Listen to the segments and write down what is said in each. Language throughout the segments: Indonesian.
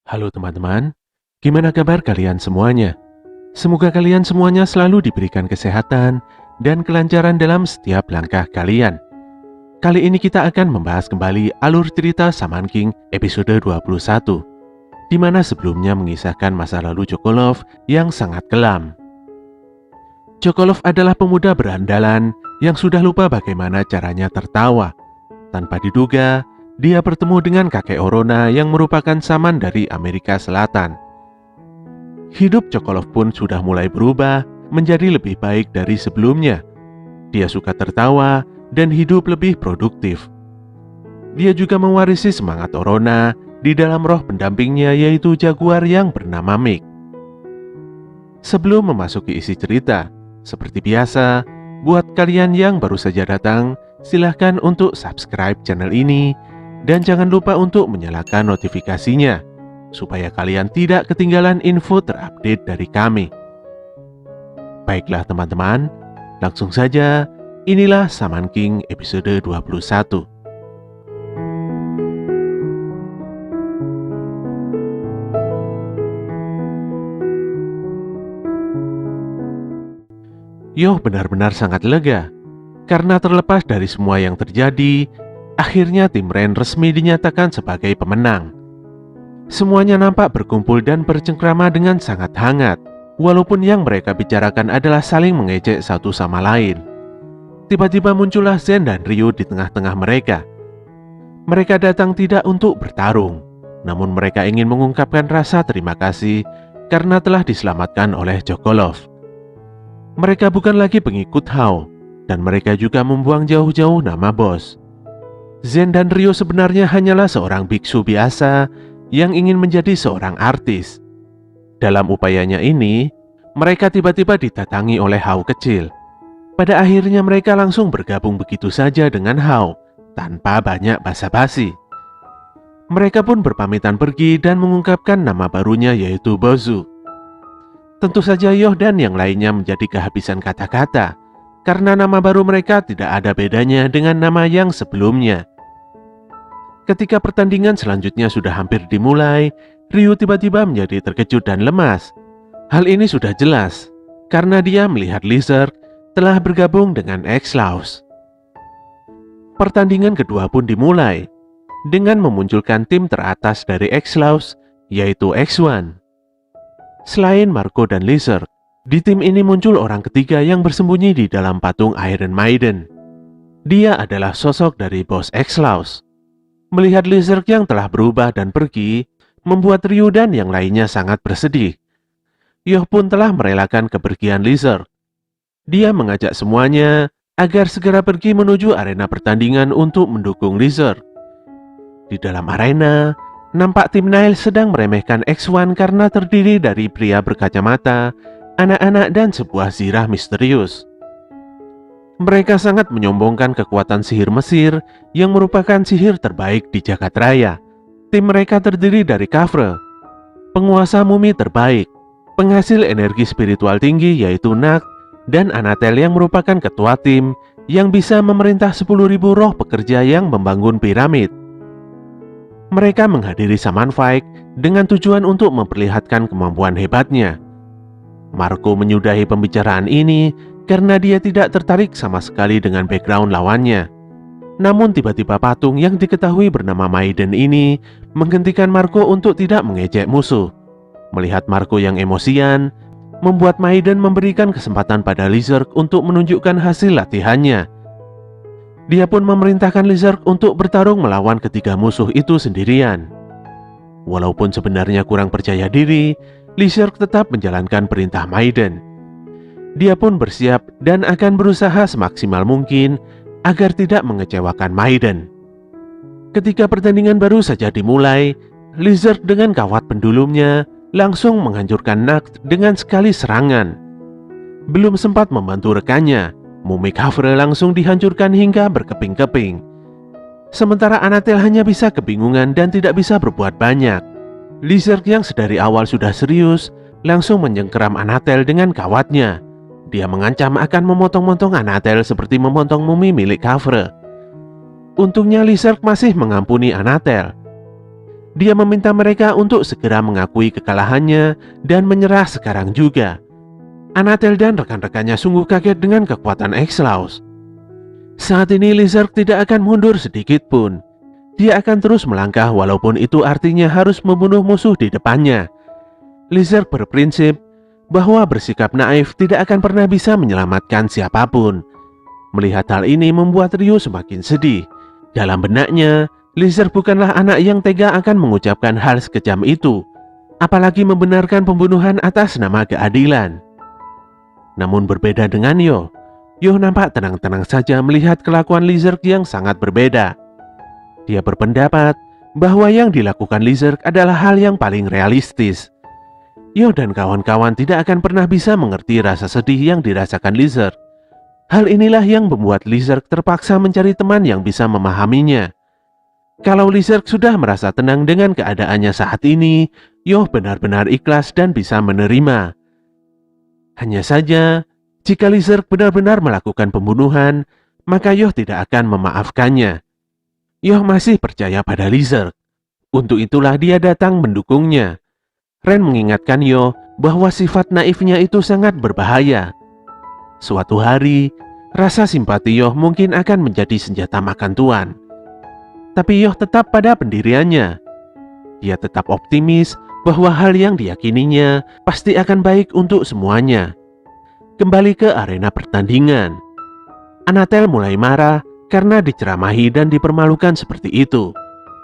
Halo teman-teman, gimana kabar kalian semuanya? Semoga kalian semuanya selalu diberikan kesehatan dan kelancaran dalam setiap langkah kalian. Kali ini kita akan membahas kembali alur cerita Shaman King episode 21, di mana sebelumnya mengisahkan masa lalu Chocolove yang sangat kelam. Chocolove adalah pemuda berandalan yang sudah lupa bagaimana caranya tertawa. Tanpa diduga, dia bertemu dengan kakek Orona yang merupakan shaman dari Amerika Selatan. Hidup Chocolove pun sudah mulai berubah menjadi lebih baik dari sebelumnya. Dia suka tertawa dan hidup lebih produktif. Dia juga mewarisi semangat Orona di dalam roh pendampingnya, yaitu jaguar yang bernama Mick. Sebelum memasuki isi cerita, seperti biasa, buat kalian yang baru saja datang, silahkan untuk subscribe channel ini dan jangan lupa untuk menyalakan notifikasinya supaya kalian tidak ketinggalan info terupdate dari kami. Baiklah teman-teman, langsung saja, inilah Shaman King episode 21. Yoh benar-benar sangat lega, karena terlepas dari semua yang terjadi, akhirnya tim Ren resmi dinyatakan sebagai pemenang. Semuanya nampak berkumpul dan bercengkrama dengan sangat hangat, walaupun yang mereka bicarakan adalah saling mengejek satu sama lain. Tiba-tiba muncullah Zen dan Ryu di tengah-tengah mereka. Mereka datang tidak untuk bertarung, namun mereka ingin mengungkapkan rasa terima kasih karena telah diselamatkan oleh Chocolove. Mereka bukan lagi pengikut Hao, dan mereka juga membuang jauh-jauh nama bos. Zen dan Ryo sebenarnya hanyalah seorang biksu biasa yang ingin menjadi seorang artis. Dalam upayanya ini, mereka tiba-tiba didatangi oleh Hao kecil. Pada akhirnya mereka langsung bergabung begitu saja dengan Hao, tanpa banyak basa-basi. Mereka pun berpamitan pergi dan mengungkapkan nama barunya, yaitu Bozu. Tentu saja Yoh dan yang lainnya menjadi kehabisan kata-kata, karena nama baru mereka tidak ada bedanya dengan nama yang sebelumnya. Ketika pertandingan selanjutnya sudah hampir dimulai, Ryu tiba-tiba menjadi terkejut dan lemas. Hal ini sudah jelas, karena dia melihat Lizard telah bergabung dengan X-Laws. Pertandingan kedua pun dimulai, dengan memunculkan tim teratas dari X-Laws, yaitu X1. Selain Marco dan Lizard, di tim ini muncul orang ketiga yang bersembunyi di dalam patung Iron Maiden. Dia adalah sosok dari bos X-Laws. Melihat Lizard yang telah berubah dan pergi, membuat Ryu dan yang lainnya sangat bersedih. Yoh pun telah merelakan kepergian Lizard. Dia mengajak semuanya agar segera pergi menuju arena pertandingan untuk mendukung Lizard. Di dalam arena, nampak tim Nile sedang meremehkan X1 karena terdiri dari pria berkacamata, anak-anak dan sebuah zirah misterius. Mereka sangat menyombongkan kekuatan sihir Mesir yang merupakan sihir terbaik di jagat raya. Tim mereka terdiri dari Kafre, penguasa mumi terbaik, penghasil energi spiritual tinggi yaitu Nag, dan Anatel yang merupakan ketua tim yang bisa memerintah 10.000 roh pekerja yang membangun piramid. Mereka menghadiri Shaman Fight dengan tujuan untuk memperlihatkan kemampuan hebatnya. Marco menyudahi pembicaraan ini karena dia tidak tertarik sama sekali dengan background lawannya. Namun tiba-tiba patung yang diketahui bernama Maiden ini menghentikan Marco untuk tidak mengejek musuh. Melihat Marco yang emosian, membuat Maiden memberikan kesempatan pada Lizard untuk menunjukkan hasil latihannya. Dia pun memerintahkan Lizard untuk bertarung melawan ketiga musuh itu sendirian. Walaupun sebenarnya kurang percaya diri, Lizard tetap menjalankan perintah Maiden. Dia pun bersiap dan akan berusaha semaksimal mungkin agar tidak mengecewakan Maiden. Ketika pertandingan baru saja dimulai, Lizard dengan kawat pendulumnya langsung menghancurkan Nag dengan sekali serangan. Belum sempat membantu rekannya, mumi Kafre langsung dihancurkan hingga berkeping-keping. Sementara Anatel hanya bisa kebingungan dan tidak bisa berbuat banyak. Lizard yang sedari awal sudah serius langsung menyengkeram Anatel dengan kawatnya. Dia mengancam akan memotong-motong Anatel seperti memotong mumi milik Kafre. Untungnya Lizard masih mengampuni Anatel. Dia meminta mereka untuk segera mengakui kekalahannya dan menyerah sekarang juga. Anatel dan rekan-rekannya sungguh kaget dengan kekuatan X-Laws. Saat ini Lizard tidak akan mundur sedikit pun. Dia akan terus melangkah walaupun itu artinya harus membunuh musuh di depannya. Lizard berprinsip bahwa bersikap naif tidak akan pernah bisa menyelamatkan siapapun. Melihat hal ini membuat Ryu semakin sedih. Dalam benaknya, Lizard bukanlah anak yang tega akan mengucapkan hal sekejam itu, apalagi membenarkan pembunuhan atas nama keadilan. Namun berbeda dengan Yo nampak tenang-tenang saja melihat kelakuan Lizard yang sangat berbeda. Dia berpendapat bahwa yang dilakukan Lizard adalah hal yang paling realistis. Yo dan kawan-kawan tidak akan pernah bisa mengerti rasa sedih yang dirasakan Lizard. Hal inilah yang membuat Lizard terpaksa mencari teman yang bisa memahaminya. Kalau Lizard sudah merasa tenang dengan keadaannya saat ini, Yo benar-benar ikhlas dan bisa menerima. Hanya saja, jika Lizard benar-benar melakukan pembunuhan, maka Yo tidak akan memaafkannya. Yo masih percaya pada Lizard. Untuk itulah dia datang mendukungnya. Ren mengingatkan Yo bahwa sifat naifnya itu sangat berbahaya. Suatu hari, rasa simpati Yo mungkin akan menjadi senjata makan tuan. Tapi Yo tetap pada pendiriannya. Dia tetap optimis bahwa hal yang diyakininya pasti akan baik untuk semuanya. Kembali ke arena pertandingan. Anatel mulai marah karena diceramahi dan dipermalukan seperti itu.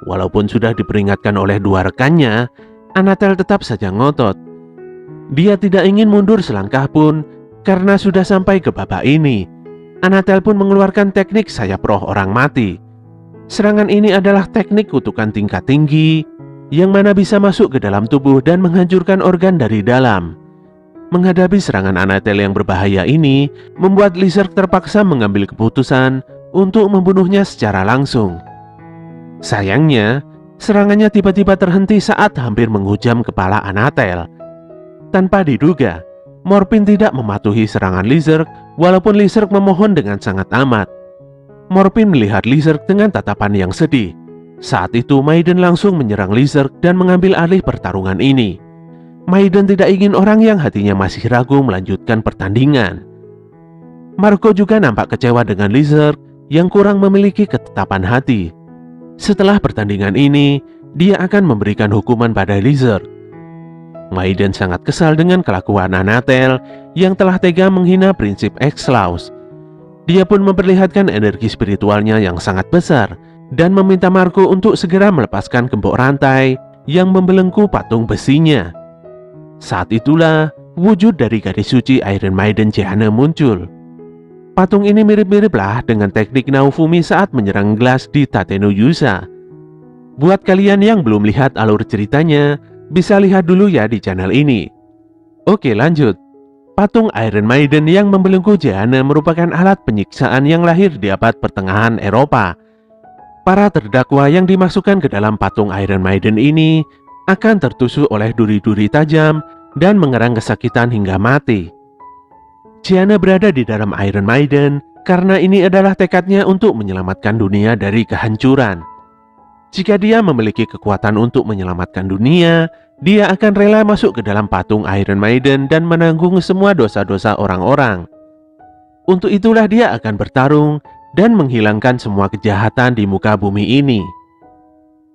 Walaupun sudah diperingatkan oleh dua rekannya, Anatel tetap saja ngotot. Dia tidak ingin mundur selangkah pun karena sudah sampai ke babak ini. Anatel pun mengeluarkan teknik sayap roh orang mati. Serangan ini adalah teknik kutukan tingkat tinggi yang mana bisa masuk ke dalam tubuh dan menghancurkan organ dari dalam. Menghadapi serangan Anatel yang berbahaya ini, membuat Lizard terpaksa mengambil keputusan untuk membunuhnya secara langsung. Sayangnya, serangannya tiba-tiba terhenti saat hampir menghujam kepala Anatel. Tanpa diduga, Morphin tidak mematuhi serangan Lizard walaupun Lizard memohon dengan sangat amat. Morphin melihat Lizard dengan tatapan yang sedih. Saat itu Maiden langsung menyerang Lizard dan mengambil alih pertarungan ini. Maiden tidak ingin orang yang hatinya masih ragu melanjutkan pertandingan. Marco juga nampak kecewa dengan Lizard yang kurang memiliki ketetapan hati. Setelah pertandingan ini, dia akan memberikan hukuman pada Lizard. Maiden sangat kesal dengan kelakuan Anatel yang telah tega menghina prinsip X-Laws. Dia pun memperlihatkan energi spiritualnya yang sangat besar dan meminta Marco untuk segera melepaskan gembok rantai yang membelenggu patung besinya. Saat itulah wujud dari gadis suci Iron Maiden Gianna muncul. Patung ini mirip-miriplah dengan teknik Naofumi saat menyerang gelas di Tateno Yusa. Buat kalian yang belum lihat alur ceritanya, bisa lihat dulu ya di channel ini. Oke, lanjut. Patung Iron Maiden yang membelenggu Gianna merupakan alat penyiksaan yang lahir di abad pertengahan Eropa. Para terdakwa yang dimasukkan ke dalam patung Iron Maiden ini akan tertusuk oleh duri-duri tajam dan mengerang kesakitan hingga mati. Gianna berada di dalam Iron Maiden karena ini adalah tekadnya untuk menyelamatkan dunia dari kehancuran. Jika dia memiliki kekuatan untuk menyelamatkan dunia, dia akan rela masuk ke dalam patung Iron Maiden dan menanggung semua dosa-dosa orang-orang. Untuk itulah dia akan bertarung dan menghilangkan semua kejahatan di muka bumi ini.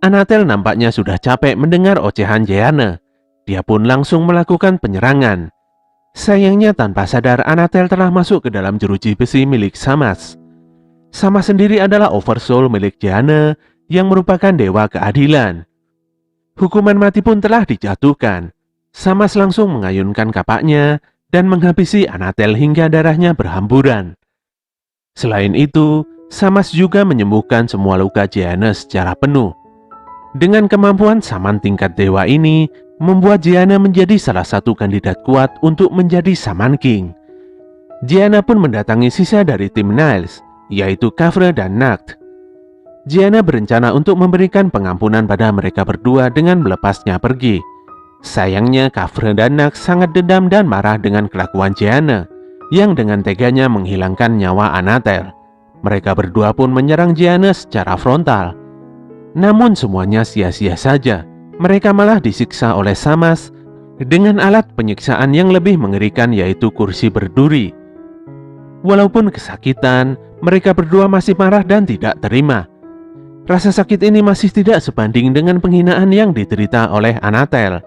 Anatel nampaknya sudah capek mendengar ocehan Gianna. Dia pun langsung melakukan penyerangan. Sayangnya tanpa sadar Anatel telah masuk ke dalam jeruji besi milik Samas. Samas sendiri adalah Oversoul milik Gianna yang merupakan dewa keadilan. Hukuman mati pun telah dijatuhkan. Samas langsung mengayunkan kapaknya dan menghabisi Anatel hingga darahnya berhamburan. Selain itu, Samas juga menyembuhkan semua luka Gianna secara penuh. Dengan kemampuan Saman tingkat dewa ini, membuat Gianna menjadi salah satu kandidat kuat untuk menjadi Saman King. Gianna pun mendatangi sisa dari tim Niles, yaitu Kafre dan Nacht. Gianna berencana untuk memberikan pengampunan pada mereka berdua dengan melepasnya pergi. Sayangnya Kafre dan Nacht sangat dendam dan marah dengan kelakuan Gianna yang dengan teganya menghilangkan nyawa Anatel. Mereka berdua pun menyerang Gianna secara frontal. Namun semuanya sia-sia saja. Mereka malah disiksa oleh Samas dengan alat penyiksaan yang lebih mengerikan, yaitu kursi berduri. Walaupun kesakitan, mereka berdua masih marah dan tidak terima. Rasa sakit ini masih tidak sebanding dengan penghinaan yang diderita oleh Anatel.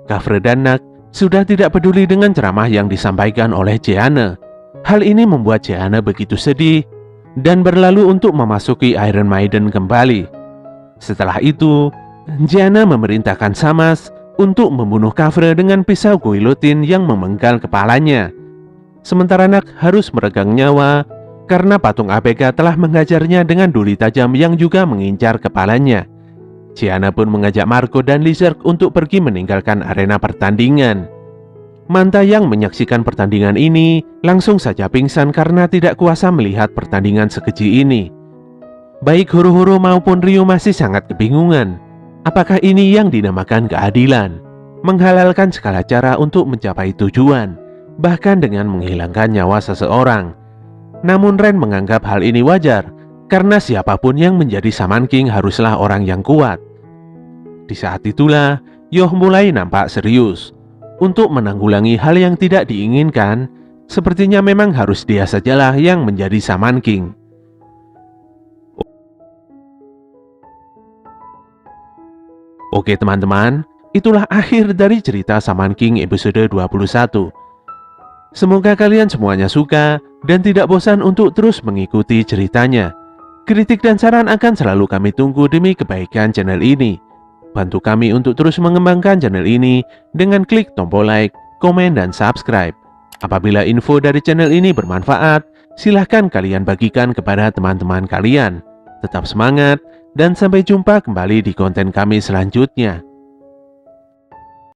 Gavre dan Nak sudah tidak peduli dengan ceramah yang disampaikan oleh Jeanne. Hal ini membuat Jeanne begitu sedih dan berlalu untuk memasuki Iron Maiden kembali. Setelah itu, Jeanne memerintahkan Samas untuk membunuh Gavre dengan pisau guillotine yang memenggal kepalanya. Sementara Nak harus meregang nyawa karena patung ABK telah menghajarnya dengan duri tajam yang juga mengincar kepalanya. Jeanne pun mengajak Marco dan Lizard untuk pergi meninggalkan arena pertandingan. Manta yang menyaksikan pertandingan ini langsung saja pingsan karena tidak kuasa melihat pertandingan sekeji ini. Baik Horo-Horo maupun Ryu masih sangat kebingungan. Apakah ini yang dinamakan keadilan? Menghalalkan segala cara untuk mencapai tujuan, bahkan dengan menghilangkan nyawa seseorang. Namun Ren menganggap hal ini wajar, karena siapapun yang menjadi Shaman King haruslah orang yang kuat. Di saat itulah, Yoh mulai nampak serius. Untuk menanggulangi hal yang tidak diinginkan, sepertinya memang harus dia sajalah yang menjadi Shaman King. Oke teman-teman, itulah akhir dari cerita Shaman King episode 21. Semoga kalian semuanya suka dan tidak bosan untuk terus mengikuti ceritanya. Kritik dan saran akan selalu kami tunggu demi kebaikan channel ini. Bantu kami untuk terus mengembangkan channel ini dengan klik tombol like, komen, dan subscribe. Apabila info dari channel ini bermanfaat, silahkan kalian bagikan kepada teman-teman kalian. Tetap semangat, dan sampai jumpa kembali di konten kami selanjutnya.